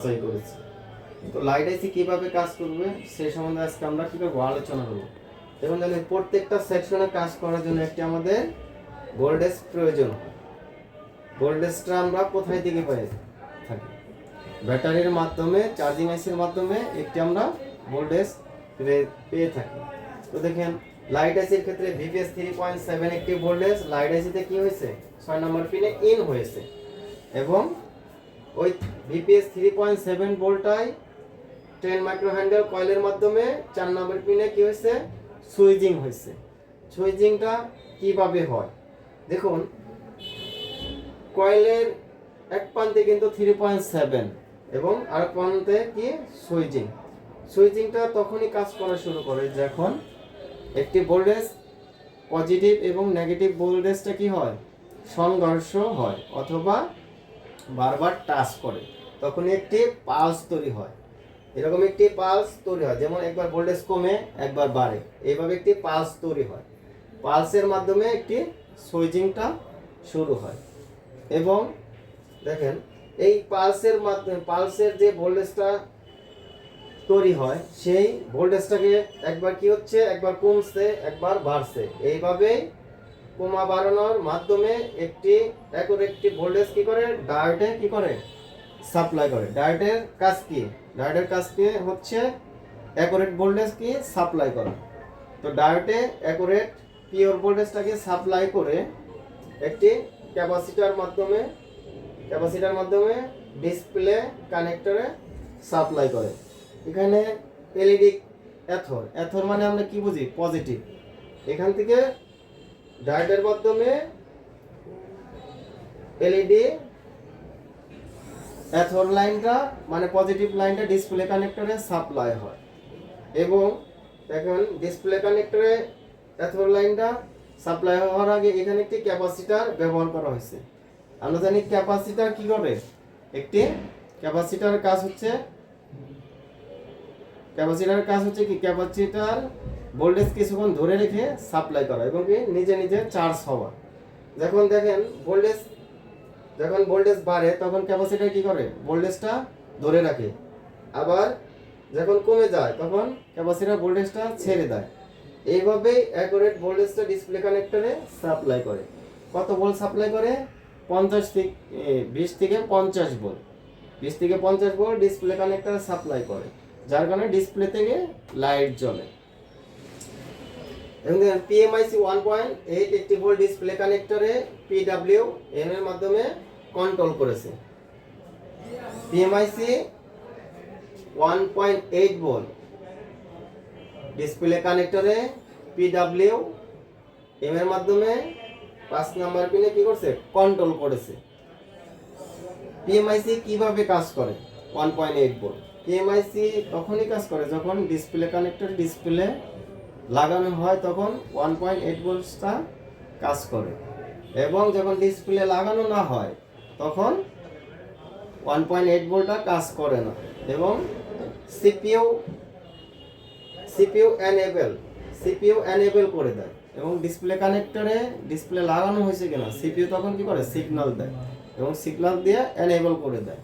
করেছি। তো লাইট আইসি কিভাবে কাজ করবে সেই সম্বন্ধে আজকে আমরা কি করব আলোচনা করব। এবং জানেন প্রত্যেকটা সেকশনে কাজ করার জন্য একটি আমাদের ভোল্টেজ প্রয়োজন হয়। ভোল্টেজটা আমরা কোথায় থেকে পাই থাকি? ব্যাটারির মাধ্যমে, চার্জিং আইসির মাধ্যমে একটি আমরা ভোল্টেজ পেয়ে থাকি। তো দেখেন লাইট আইসির ক্ষেত্রে ভিপিএস 3.7 একটি ভোল্টেজ লাইট আইসিতে কি হয়েছে 6 নম্বর পিনে ইন হয়েছে এবং ওই ভিপিএস 3.7 ভোল্টাই 10 মাইক্রো হ্যান্ডেল কয়েলের মাধ্যমে 4 নম্বর পিনে কি হয়েছে সুইচিং হয়েছে। সুইচিংটা কিভাবে হয় দেখুন, কয়েলের এক প্রান্তে কিন্তু 3.7 এবং আর প্রান্তে কি সুইচিংটা তখনই কাজ করা শুরু করে যখন একটি ভোল্টেজ পজিটিভ এবং নেগেটিভ ভোল্টেজটা কি হয় সংঘর্ষ হয় অথবা বারবার টাচ করে, তখন একটি পালস তৈরি হয়। এরকম একটি পালস তৈরি হয়, যেমন একবার ভোল্টেজ কমে একবার বাড়ে, এইভাবে একটি পালস তৈরি হয়। পালসের মাধ্যমে একটি সুইচিংটা শুরু হয় এবং দেখেন এই পালসের মাধ্যমে পালসের যে ভোল্টেজটা তৈরি হয় সেই ভোল্টেজটাকে একবার কি হচ্ছে একবার কমছে একবার বাড়ছে, এইভাবেই কমা বাড়ানোর মাধ্যমে একটি ভোল্টেজ কি করে ডায়োডে কি করে সাপ্লাই করে। ডায়োডের কাজ কি হচ্ছে অ্যাকুরেট ভোল্টেজ কি সাপ্লাই করা। তো ডায়োডে অ্যাকুরেট পিওর ভোল্টেজটাকে সাপ্লাই করে একটি ক্যাপাসিটার মাধ্যমে ডিসপ্লে কানেক্টরে সাপ্লাই করে। এখানে এলইডি অ্যাথর মানে আমরা কি বুঝি পজিটিভ, এখান থেকে ডায়োডের মাধ্যমে এলইডি অ্যাথর লাইনটা মানে পজিটিভ লাইনটা ডিসপ্লে কানেক্টরে সাপ্লাই হয় এবং দেখুন ডিসপ্লে কানেক্টরে অ্যাথর লাইনটা সাপ্লাই হওয়ার আগে এখানে একটি ক্যাপাসিটার ব্যবহার করা হয়েছে। আমরা জানি ক্যাপাসিটার কি করে, একটি ক্যাপাসিটারের কাজ হচ্ছে কি ক্যাপাসিটার ভোল্টেজ কিছুক্ষণ ধরে রেখে সাপ্লাই করা এবং কি নিজে নিজে চার্জ হওয়া। যখন দেখেন যখন ভোল্টেজ বাড়ে তখন ক্যাপাসিটার কি করে ভোল্টেজটা ধরে রাখে, আবার যখন কমে যায় তখন ক্যাপাসিটার ভোল্টেজটা ছেড়ে দেয়। এইভাবেই অ্যাকুরেট ভোল্টেজটা ডিসপ্লে কানেক্টরে সাপ্লাই করে। কত ভোল্ট সাপ্লাই করে 20 থেকে 50 ভোল্ট 20 থেকে 50 ভোল্ট ডিসপ্লে কানেক্টরে সাপ্লাই করে, যার কারণে ডিসপ্লে থেকে লাইট জ্বলে। এবং পিএমআইসি 1.8 একটি ভোল্ট ডিসপ্লে কানেক্টরে পিডব্লিউএম এর মাধ্যমে কন্ট্রোল করেছে। পিএমআইসি 1.8 ভোল্ট ডিসপ্লে কানেক্টরে পিডব্লিউএম এর মাধ্যমে 5 নাম্বার পিনে কি করছে কন্ট্রোল করেছে। পিএমআইসি কিভাবে কাজ করে 1.8 ভোল্ট? পিএমআইসি তখনই কাজ করে যখন ডিসপ্লে কানেক্টর ডিসপ্লে লাগানো হয় তখন 1.8 ভোল্টটা কাজ করে এবং যখন ডিসপ্লে লাগানো না হয় তখন 1.8 ভোল্টটা কাজ করে না এবং সিপিইউ এনেবল করে দেয় এবং ডিসপ্লে কানেক্টরে ডিসপ্লে লাগানো হয়েছে কিনা সিপিইউ তখন কি করে সিগন্যাল দেয় এবং সিগন্যাল দিয়ে এনেবল করে দেয়।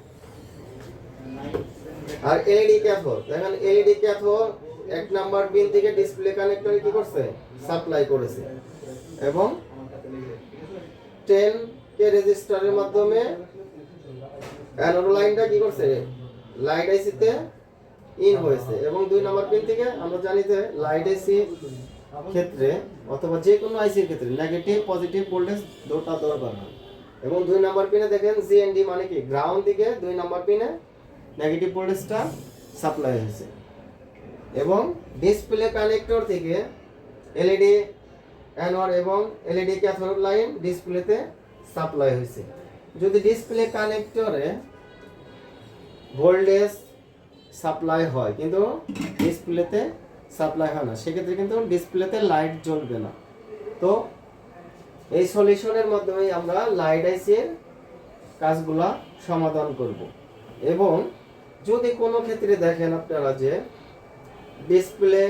আর এলইডি ক্যাথোড, দেখেন এলইডি ক্যাথোড 1 নাম্বার পিন থেকে ডিসপ্লে কানেক্টরে কি করছে সাপ্লাই করেছে এবং 10 কে রেজিস্টারের মাধ্যমে অ্যানোড লাইনটা কি করছে লাইট আইসিতে ইন হয়েছে এবং 2 নাম্বার পিন থেকে আমরা জানি যে লাইট আইসি ক্ষেত্রে অথবা যে কোনো আইসির ক্ষেত্রে নেগেটিভ পজিটিভ ভোল্টেজ দুটো দরকার হয় এবং 2 নাম্বার পিনে দেখেন জিএনডি মানে কি গ্রাউন্ড থেকে 2 নাম্বার পিনে নেগেটিভ ভোল্টেজটা সাপ্লাই হয়েছে এবং ডিসপ্লে কানেক্টর থেকে এলইডি অ্যানোড এবং এলইডি ক্যাথোড লাইন ডিসপ্লেতে সাপ্লাই হয়েছে। যদি ডিসপ্লে কানেক্টরে ভোল্টেজ সাপ্লাই হয় কিন্তু ডিসপ্লেতে সাপ্লাই হয় না, সেক্ষেত্রে কিন্তু ডিসপ্লেতে লাইট জ্বলবে না। তো এই সলিউশনের মাধ্যমে আমরা লাইট আইসির কাজগুলা সমাধান করব এবং যদি কোনো ক্ষেত্রে দেখেন আপনারা যে ডিসপ্লে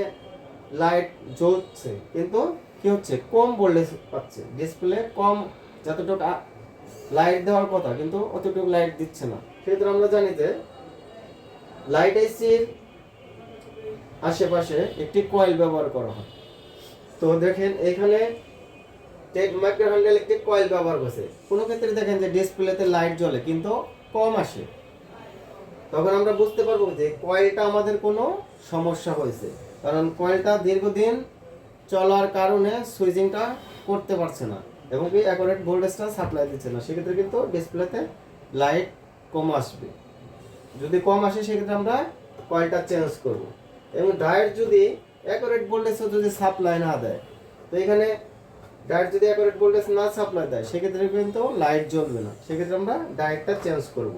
লাইট জ্বলছে কিন্তু কি হচ্ছে কম ভোল্টেজ পাচ্ছে, ডিসপ্লে কম যতটুকু লাইট দেওয়ার কথা কিন্তু অতটুকু লাইট দিচ্ছে না, সেক্ষেত্রে আমরা জানি যে লাইট আইসির আশেপাশে একটি কয়েল ব্যবহার করা হয়। তো দেখেন এখানে 10 মাইক্রোহ্যান্ডেল একটি কয়েল ব্যবহার করছে। কোনো ক্ষেত্রে দেখেন যে ডিসপ্লেতে লাইট জ্বলে কিন্তু কম আসে, তখন আমরা বুঝতে পারবো যে কয়েলটা আমাদের কোনো সমস্যা হয়েছে, কারণ কয়েলটা দীর্ঘদিন চলার কারণে সুইচিংটা করতে পারছে না এবং কি অ্যাকুরেট ভোল্টেজটা সাপ্লাই দিচ্ছে না। সেক্ষেত্রে কিন্তু ডিসপ্লেতে লাইট কম আসবে। যদি কম আসে সেক্ষেত্রে আমরা কয়েলটা চেঞ্জ করব। এবং ডায়োড যদি অ্যাকুরেট ভোল্টেজ যদি সাপ্লাই না দেয়, তো এখানে ডায়োড যদি অ্যাকুরেট ভোল্টেজ না সাপ্লাই দেয় সেক্ষেত্রে কিন্তু লাইট জ্বলবে না, সেক্ষেত্রে আমরা ডায়োডটা চেঞ্জ করব।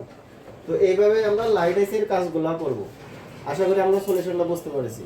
তো এইভাবে আমরা লাইট আইসির কাজগুলো করব। আশা করি আমরা সলিউশনটা বুঝতে পেরেছি।